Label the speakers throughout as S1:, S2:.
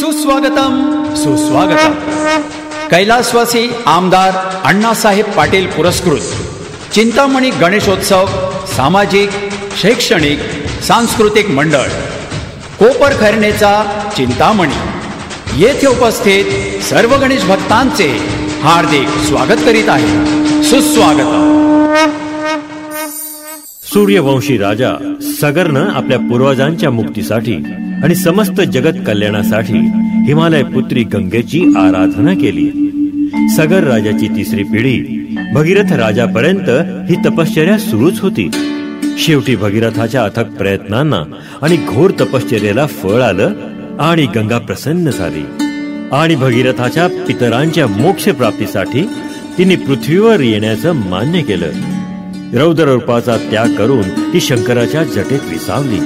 S1: सुस्वागतम सुस्वागतम. कैलासवासी आमदार अण्णासाहेब पाटील पुरस्कृत चिंतामणी गणेशोत्सव सामाजिक, शैक्षणिक, सांस्कृतिक मंडळ कोपरखैरनेचा चिंतामणी येथे उपस्थित सर्व गणेश भक्तांचे हार्दिक स्वागत करीत आहे. सुस्वागतम.
S2: सूर्यवंशी राजा सगरनं आपल्या पूर्वजांच्या मुक्तीसाठी आणि समस्त जगत कल्याणासाठी हिमालय पुत्री गंगेची आराधना केली. सगर राजाची तिसरी पिढी भगीरथ राजापर्यंत ही तपश्चर्या सुरूच होती. शेवटी भगीरथाच्या अथक प्रयत्नांना आणि घोर तपश्चर्याला फळ आलं आणि गंगा प्रसन्न झाली आणि भगीरथाच्या पितरांच्या मोक्ष प्राप्तीसाठी तिने पृथ्वीवर येण्याचं मान्य केलं. रौद्र रूपाचा त्याग करून ती शंकराच्या जटेत विसावली.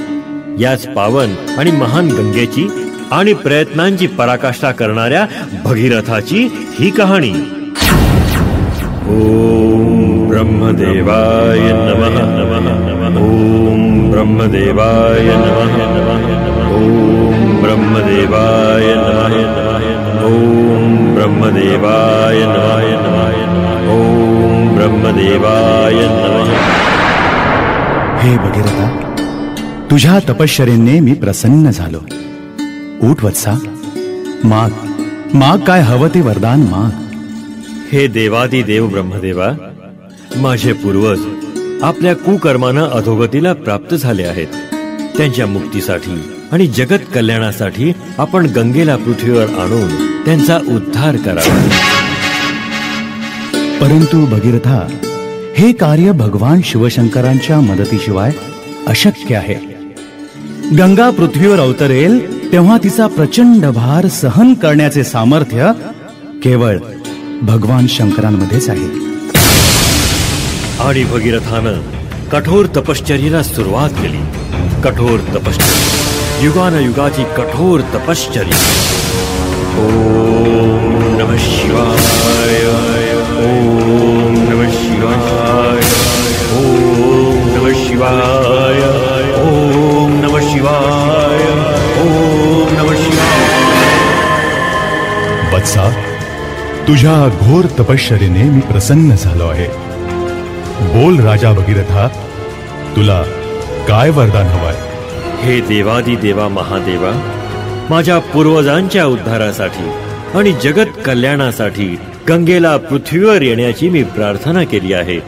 S2: याच पावन आणि महान गंगेची आणि प्रयत्नांची पराकाष्ठा करणाऱ्या भगीरथाची ही कहाणी. ओम ब्रह्मदेवाय नमः. ओम ब्रह्मदेवाय नमः. ओम ब्रह्मदेवाय नमः. ओम ब्रह्मदेवाय नमः. ओम ब्रह्मदेवाय नमः.
S3: हे भगीरथा, तुझ्या तपश्चर्येने मी प्रसन्न झालो. उठ वत्सा, माग माग, काय हवं ते वरदान माग.
S2: हे देवादी देव ब्रह्मदेवा, माझे पूर्वज आपल्या कुकर्मानं अधोगतीला प्राप्त झाले आहेत. त्यांच्या मुक्तीसाठी आणि जगत कल्याणासाठी आपण गंगेला पृथ्वीवर आणून त्यांचा उद्धार करावा.
S3: परंतु भगीरथा, हे कार्य भगवान शिवशंकरांच्या मदतीशिवाय अशक्य आहे. गंगा पृथ्वीवर अवतरेल तेव्हा तिचा प्रचंड भार सहन करण्याचे सामर्थ्य केवळ भगवान शंकरांमध्येच आहे.
S2: आणि भगीरथानं कठोर तपश्चर्येला सुरुवात केली. कठोर तपश्चर्या, युगानयुगाची कठोर तपश्चर्या. ओम नमः शिवाय. ओम नमः शिवाय. ओम नमः शिवाय. ओम नमः शिवाय. ओम नमः शिवाय.
S3: वत्सा, तुझ्या घोर तपश्चर्येने मी प्रसन्न झालो आहे. बोल राजा भगीरथा, तुला काय वरदान हवंय?
S2: हे देवादी देवा महादेवा, माझ्या पूर्वजांच्या उद्धारासाठी आणि जगत कल्याणासाठी गंगेला पृथ्वीवर येण्याची मी प्रार्थना केली आहे.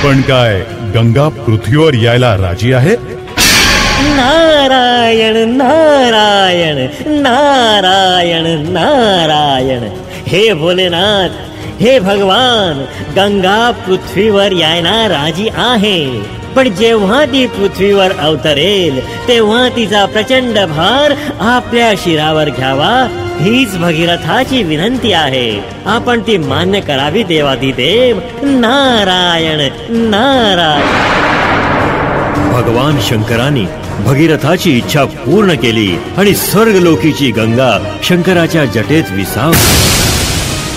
S3: पण काय गंगा पृथ्वीवर यायला राजी आहे?
S4: नारायण नारायण नारायण नारायण. हे भोलेनाथ, हे भगवान, गंगा पृथ्वीवर यायला राजी आहे. पण जेव्हा ती पृथ्वीवर अवतरेल तेव्हा तिचा प्रचंड भार आपल्या शिरावर घ्यावा, हीच भगीरथाची विनंती आहे. आपण ती मान्य करावी देवादिदेव. नारायण नारायण.
S2: भगवान शंकरांनी भगीरथाची इच्छा पूर्ण केली आणि स्वर्गलोकीची गंगा शंकराच्या जटेत विसावली.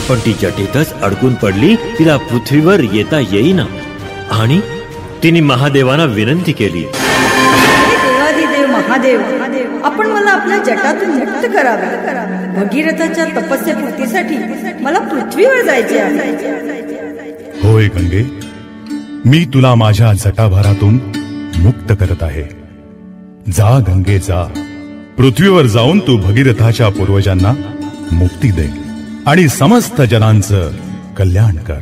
S2: पण ती जटेतच अडकून पडली. तिला पृथ्वीवर येता येईना आणि तिने महादेवांना विनंती केली.
S5: देवादिदेव महादेव, आपण मला आपल्या जटातून मुक्त करावे. भगीरथाच्या तपस्यापूर्तीसाठी मला पृथ्वीवर जायचे आहे.
S3: होय गंगे, मी तुला माझ्या जटाभारातून मुक्त करत आहे. जा गंगे जा. पृथ्वीवर जाऊन तू भगीरथाच्या पूर्वजांना मुक्ती दे आणि समस्त जनांचं कल्याण कर.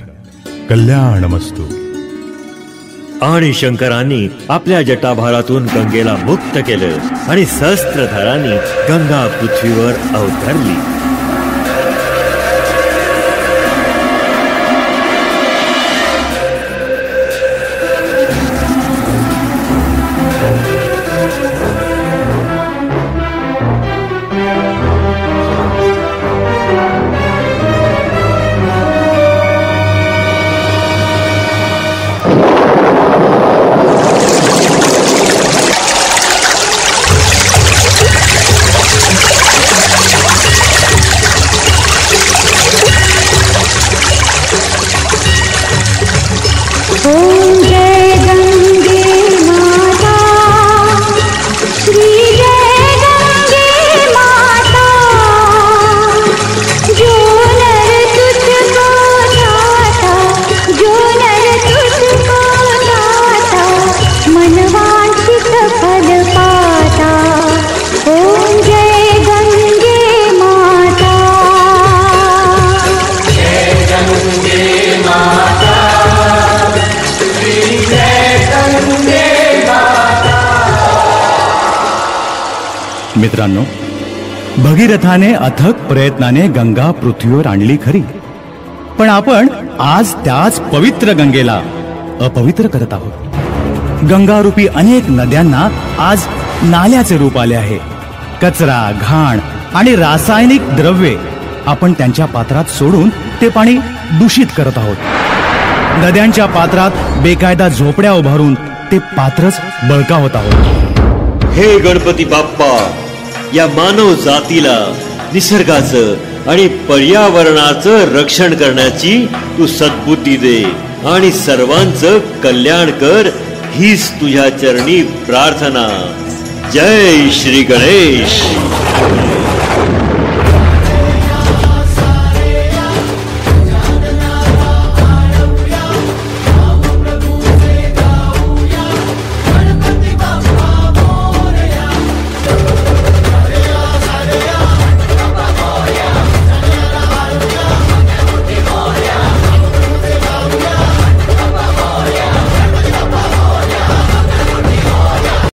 S3: कल्याणमस्तु.
S2: आणि शंकरांनी आपल्या जटाभारातून गंगेला मुक्त केलं आणि सहस्त्रधारांनी गंगा पृथ्वीवर अवतरली.
S3: मित्रांनो, भगीरथाने अथक प्रयत्नाने गंगा पृथ्वीवर आणली खरी, पण आपण आज त्याच पवित्र गंगेला अपवित्र करत आहोत. गंगारूपी अनेक नद्यांना आज नाल्याचे रूप आले आहे. कचरा, घाण आणि रासायनिक द्रव्ये आपण त्यांच्या पात्रात सोडून ते पाणी दूषित करत आहोत. नद्यांच्या पात्रात बेकायदा झोपड्या उभारून ते पात्रच बळकावत आहोत.
S2: हे गणपती बाप्पा, या मानव जातीला निसर्गाचं आणि पर्यावरणाचं रक्षण करण्याची तू सद्बुद्धी दे आणि सर्वांचं कल्याण कर, हीच तुझ्या चरणी प्रार्थना. जय श्री गणेश.